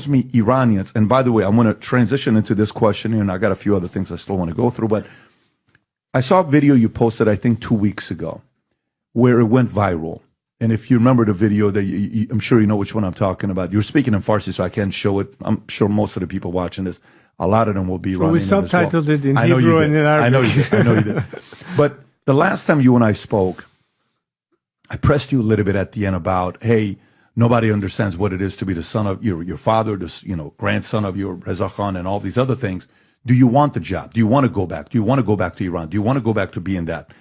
me Iranians, and by the way, I'm going to transition into this question here, and I got a few other things I still want to go through, but I saw a video you posted, I think 2 weeks ago, where it went viral. And if you remember the video, that I'm sure you know which one I'm talking about. You're speaking in Farsi, so I can't show it. I'm sure most of the people watching this, a lot of them will be running. Well, we subtitled it in Hebrew and in Arabic. I know you did. I know you did. But the last time you and I spoke, I pressed you a little bit at the end about, hey, nobody understands what it is to be the son of your father, the grandson of your Reza Khan, and all these other things. Do you want the job? Do you want to go back? Do you want to go back to Iran? Do you want to go back to being that?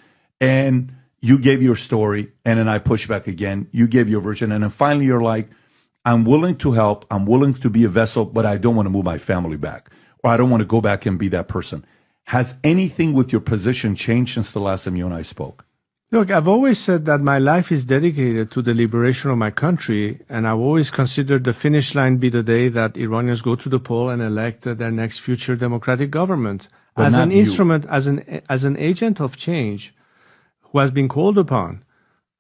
And you gave your story, and then I pushed back again. You gave your version, and then finally you're like, I'm willing to help. I'm willing to be a vessel, but I don't want to move my family back, or I don't want to go back and be that person. Has anything with your position changed since the last time you and I spoke? Look, I've always said that my life is dedicated to the liberation of my country, and I've always considered the finish line be the day that Iranians go to the poll and elect their next future democratic government. But as an not you. instrument, as an agent of change who has been called upon,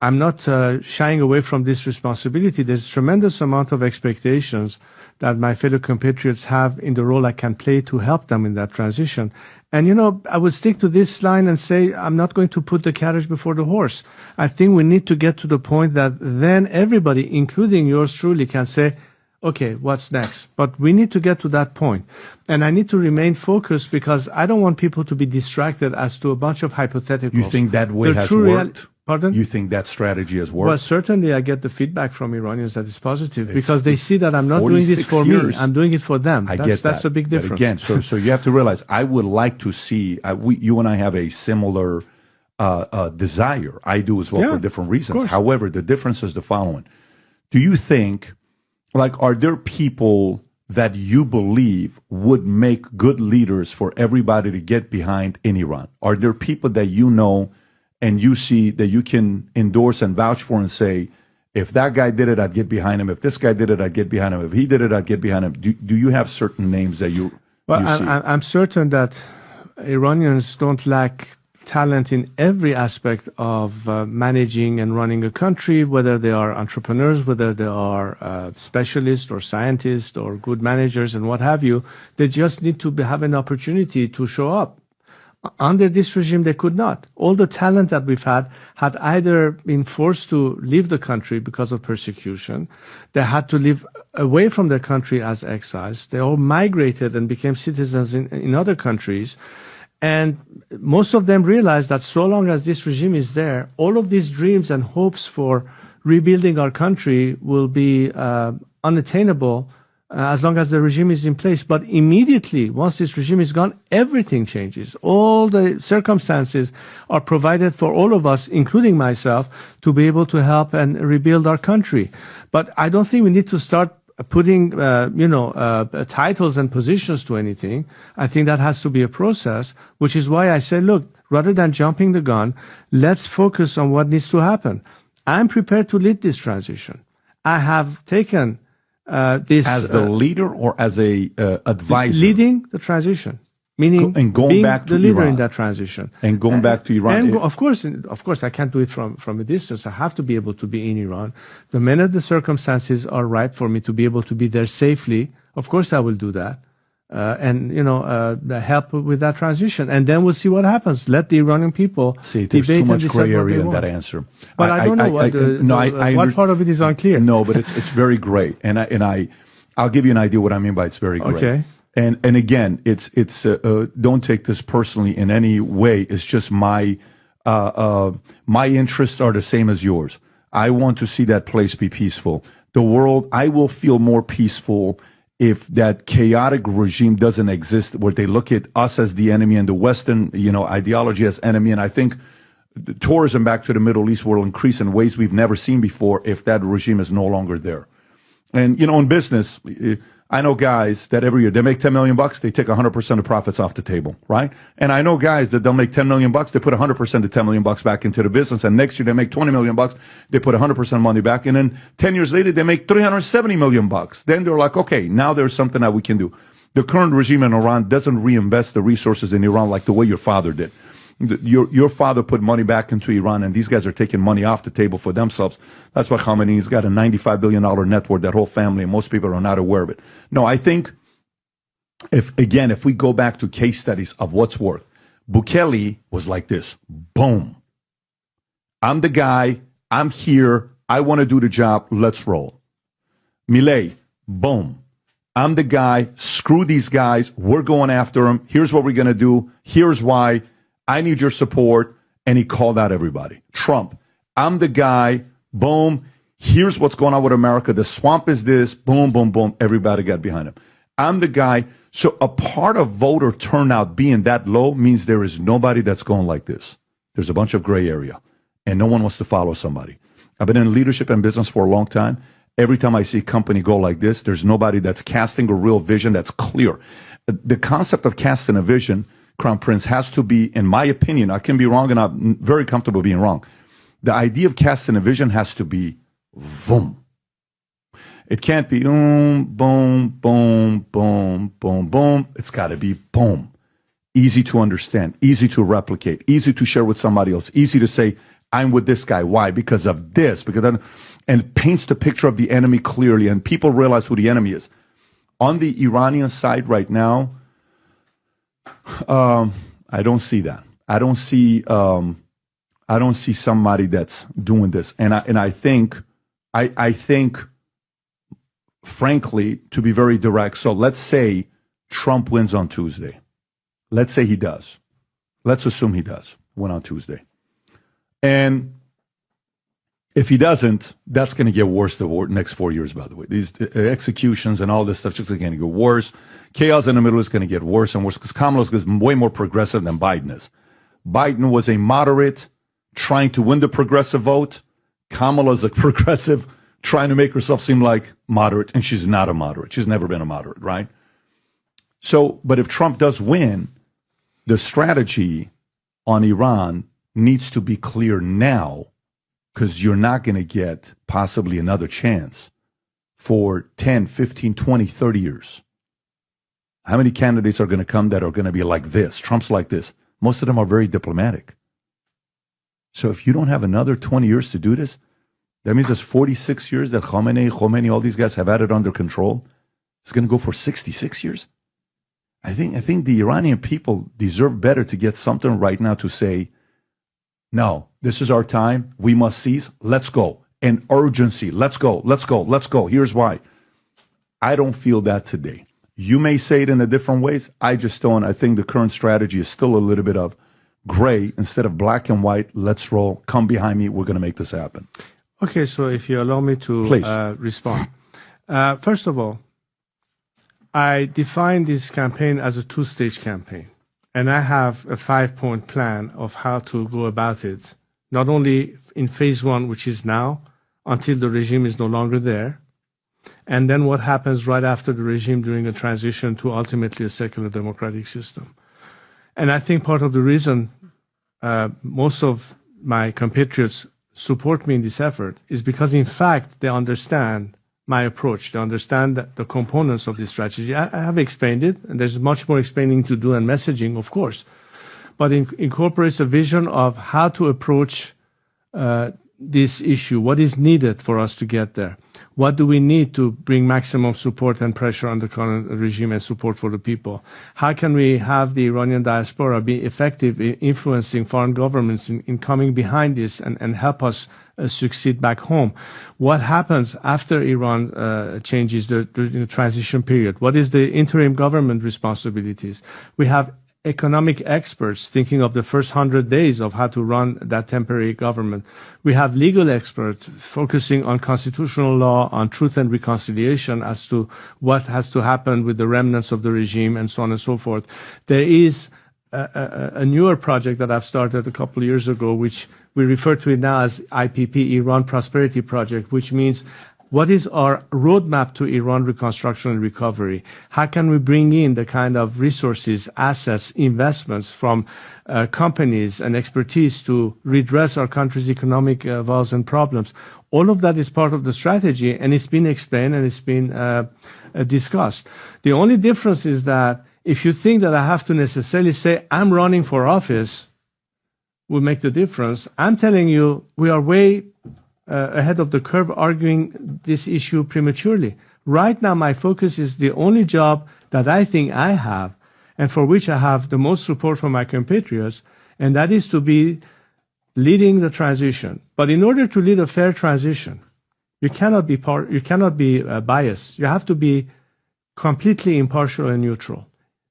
I'm not shying away from this responsibility. There's a tremendous amount of expectations that my fellow compatriots have in the role I can play to help them in that transition. And, I would stick to this line and say, I'm not going to put the carriage before the horse. I think we need to get to the point that then everybody, including yours truly, can say, okay, what's next? But we need to get to that point. And I need to remain focused because I don't want people to be distracted as to a bunch of hypotheticals. You think that way has worked? Pardon? You think that strategy has worked? Well, certainly I get the feedback from Iranians that is positive because they see that I'm not doing this for me. I'm doing it for them. That's a big difference. But again, so you have to realize, I would like to see, you and I have a similar desire. I do as well for different reasons. However, the difference is the following. Do you think, are there people that you believe would make good leaders for everybody to get behind in Iran? Are there people that you know and you see that you can endorse and vouch for and say, if that guy did it, I'd get behind him. If this guy did it, I'd get behind him. If he did it, I'd get behind him. Do you have certain names that you see? I'm certain that Iranians don't lack talent in every aspect of managing and running a country, whether they are entrepreneurs, whether they are specialists or scientists or good managers and what have you. They just need to have an opportunity to show up. Under this regime, they could not. All the talent that we've had either been forced to leave the country because of persecution. They had to live away from their country as exiles. They all migrated and became citizens in other countries. And most of them realized that so long as this regime is there, all of these dreams and hopes for rebuilding our country will be unattainable as long as the regime is in place. But immediately, once this regime is gone, everything changes. All the circumstances are provided for all of us, including myself, to be able to help and rebuild our country. But I don't think we need to start putting, titles and positions to anything. I think that has to be a process, which is why I said, look, rather than jumping the gun, let's focus on what needs to happen. I'm prepared to lead this transition. I have taken this as the leader or as a advisor, leading the transition, meaning and going being back to the leader Iran. in that transition, and going back to Iran. And of course, I can't do it from a distance. I have to be able to be in Iran. The minute the circumstances are right for me to be able to be there safely, of course I will do that, help with that transition, and then we'll see what happens. Let the Iranian people see. There's too much gray area in that answer. But I don't know what part of it is unclear. No, but it's very gray, and I'll give you an idea what I mean by it's very gray. Okay. And again, it's don't take this personally in any way. It's just my interests are the same as yours. I want to see that place be peaceful. The world, I will feel more peaceful if that chaotic regime doesn't exist, where they look at us as the enemy and the Western, ideology as enemy. And I think the tourism back to the Middle East will increase in ways we've never seen before if that regime is no longer there. And, in business, I know guys that every year they make $10 million, they take 100% of profits off the table, right? And I know guys that they'll make $10 million, they put 100% of $10 million back into the business, and next year they make $20 million, they put 100% money back, and then 10 years later they make $370 million. Then they're like, okay, now there's something that we can do. The current regime in Iran doesn't reinvest the resources in Iran like the way your father did. Your father put money back into Iran, and these guys are taking money off the table for themselves. That's why Khamenei's got a $95 billion net worth, that whole family, and most people are not aware of it. No, I think, if we go back to case studies of what's worked, Bukele was like this. Boom. I'm the guy. I'm here. I want to do the job. Let's roll. Milei, boom. I'm the guy. Screw these guys. We're going after them. Here's what we're going to do. Here's why. I need your support. And he called out everybody. Trump, I'm the guy. Boom. Here's what's going on with America. The swamp is this. Boom, boom, boom. Everybody got behind him. I'm the guy. So a part of voter turnout being that low means there is nobody that's going like this. There's a bunch of gray area, and no one wants to follow somebody. I've been in leadership and business for a long time. Every time I see a company go like this, there's nobody that's casting a real vision that's clear. The concept of casting a vision, Crown Prince, has to be, in my opinion, I can be wrong and I'm very comfortable being wrong. The idea of casting a vision has to be boom. It can't be boom, boom, boom, boom, boom. It's got to be boom. Easy to understand, easy to replicate, easy to share with somebody else, easy to say, I'm with this guy. Why? Because of this. And it paints the picture of the enemy clearly, and people realize who the enemy is. On the Iranian side right now, I don't see that. I don't see somebody that's doing this. And I think, frankly, to be very direct, so let's say Trump wins on Tuesday. Let's say he does. Let's assume he does win on Tuesday. And if he doesn't, that's going to get worse the next 4 years, by the way. These executions and all this stuff is going to get worse. Chaos in the middle is going to get worse and worse because Kamala is way more progressive than Biden is. Biden was a moderate trying to win the progressive vote. Kamala is a progressive trying to make herself seem like moderate, and she's not a moderate. She's never been a moderate, right? So, but if Trump does win, the strategy on Iran needs to be clear now, because you're not going to get possibly another chance for 10, 15, 20, 30 years. How many candidates are going to come that are going to be like this? Trump's like this. Most of them are very diplomatic. So if you don't have another 20 years to do this, that means there's 46 years that Khomeini, all these guys have had it under control. It's going to go for 66 years. I think the Iranian people deserve better to get something right now to say, no, this is our time. We must seize. Let's go. And urgency. Let's go. Let's go. Let's go. Here's why. I don't feel that today. You may say it in a different ways. I just don't. I think the current strategy is still a little bit of gray instead of black and white. Let's roll. Come behind me. We're going to make this happen. Okay, so if you allow me to respond. First of all, I define this campaign as a two-stage campaign. And I have a 5-point plan of how to go about it, not only in phase one, which is now, until the regime is no longer there, and then what happens right after the regime during a transition to ultimately a secular democratic system. And I think part of the reason most of my compatriots support me in this effort is because, in fact, they understand my approach. They understand the components of this strategy. I have explained it, and there's much more explaining to do and messaging, of course. But it incorporates a vision of how to approach this issue. What is needed for us to get there? What do we need to bring maximum support and pressure on the current regime and support for the people? How can we have the Iranian diaspora be effective in influencing foreign governments in coming behind this and help us succeed back home? What happens after Iran changes during the transition period? What is the interim government responsibilities? We have economic experts thinking of the first 100 days of how to run that temporary government. We have legal experts focusing on constitutional law, on truth and reconciliation as to what has to happen with the remnants of the regime and so on and so forth. There is a newer project that I've started a couple of years ago, which we refer to it now as IPP, Iran Prosperity Project, which means what is our roadmap to Iran reconstruction and recovery? How can we bring in the kind of resources, assets, investments from companies and expertise to redress our country's economic woes and problems? All of that is part of the strategy, and it's been explained and it's been discussed. The only difference is that if you think that I have to necessarily say I'm running for office will make the difference. I'm telling you, we are way ahead of the curve arguing this issue prematurely. Right now, my focus is the only job that I think I have, and for which I have the most support from my compatriots, and that is to be leading the transition. But in order to lead a fair transition, you cannot be biased. You have to be completely impartial and neutral.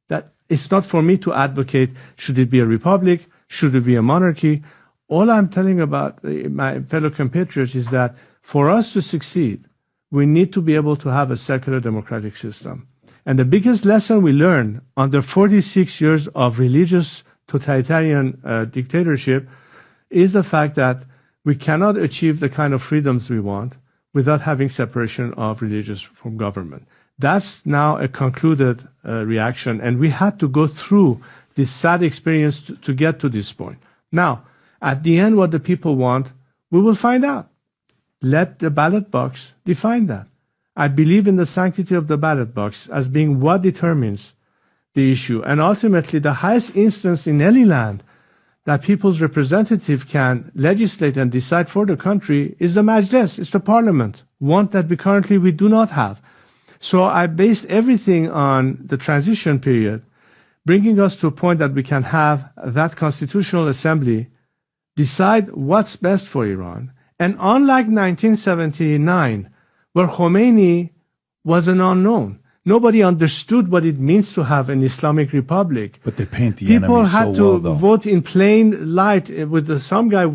That it's not for me to advocate, should it be a republic, should it be a monarchy. All I'm telling about my fellow compatriots is that for us to succeed, we need to be able to have a secular democratic system. And the biggest lesson we learned under 46 years of religious totalitarian dictatorship is the fact that we cannot achieve the kind of freedoms we want without having separation of religious from government. That's now a concluded reaction, and we had to go through this sad experience to get to this point. Now, at the end, what the people want, we will find out. Let the ballot box define that. I believe in the sanctity of the ballot box as being what determines the issue. And ultimately, the highest instance in any land that people's representative can legislate and decide for the country is the Majlis, it's the parliament, one that we do not have. So I based everything on the transition period, bringing us to a point that we can have that constitutional assembly decide what's best for Iran. And unlike 1979, where Khomeini was an unknown, nobody understood what it means to have an Islamic republic. But they paint the People enemy had so well, to though. vote in plain light with some guy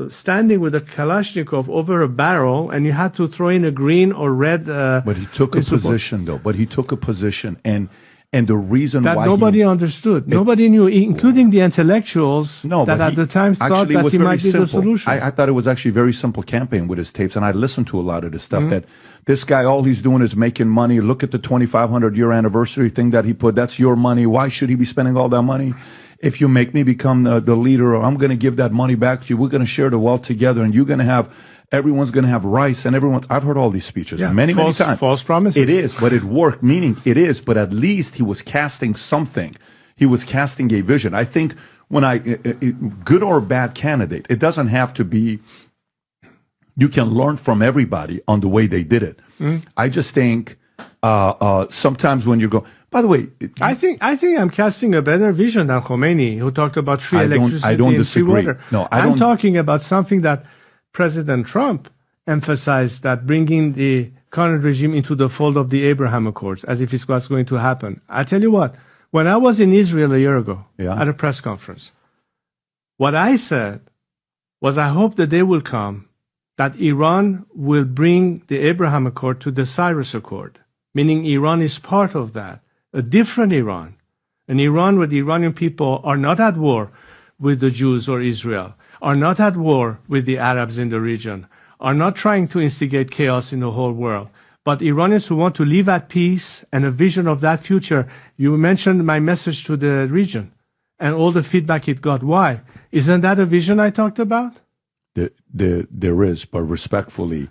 standing with a Kalashnikov over a barrel, and you had to throw in a green or red. But he took a position, though. But he took a position, and the reason that why nobody understood, nobody knew, including the intellectuals that at the time thought that he might be the solution. I thought it was actually a very simple campaign with his tapes, and I listened to a lot of the stuff that this guy, all he's doing is making money. Look at the 2,500-year anniversary thing that he put. That's your money. Why should he be spending all that money? If you make me become the leader, or I'm going to give that money back to you, we're going to share the wealth together, and you're going to have, everyone's going to have rice, and I've heard all these speeches many times. False promises. It is, but it worked, meaning it is, but at least he was casting something. He was casting a vision. I think when good or bad candidate, it doesn't have to be, you can learn from everybody on the way they did it. I just think sometimes when you go, by the way, I think I'm casting a better vision than Khomeini, who talked about free electricity I don't and free disagree. water. No, I'm talking about something that President Trump emphasized, that bringing the current regime into the fold of the Abraham Accords, as if it's what's going to happen. I tell you what, when I was in Israel a year ago at a press conference, what I said was, I hope the day will come that Iran will bring the Abraham Accord to the Cyrus Accord, meaning Iran is part of that, a different Iran, an Iran where the Iranian people are not at war with the Jews or Israel, are not at war with the Arabs in the region, are not trying to instigate chaos in the whole world, but Iranians who want to live at peace and a vision of that future. You mentioned my message to the region and all the feedback it got. Why? Isn't that a vision I talked about? There is, but respectfully,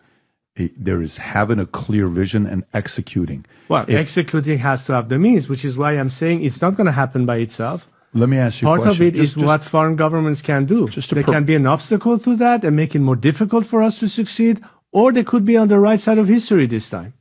there is having a clear vision and executing. Well, executing has to have the means, which is why I'm saying it's not going to happen by itself. Let me ask you a question. Part of it is what foreign governments can do. They can be an obstacle to that and make it more difficult for us to succeed, or they could be on the right side of history this time.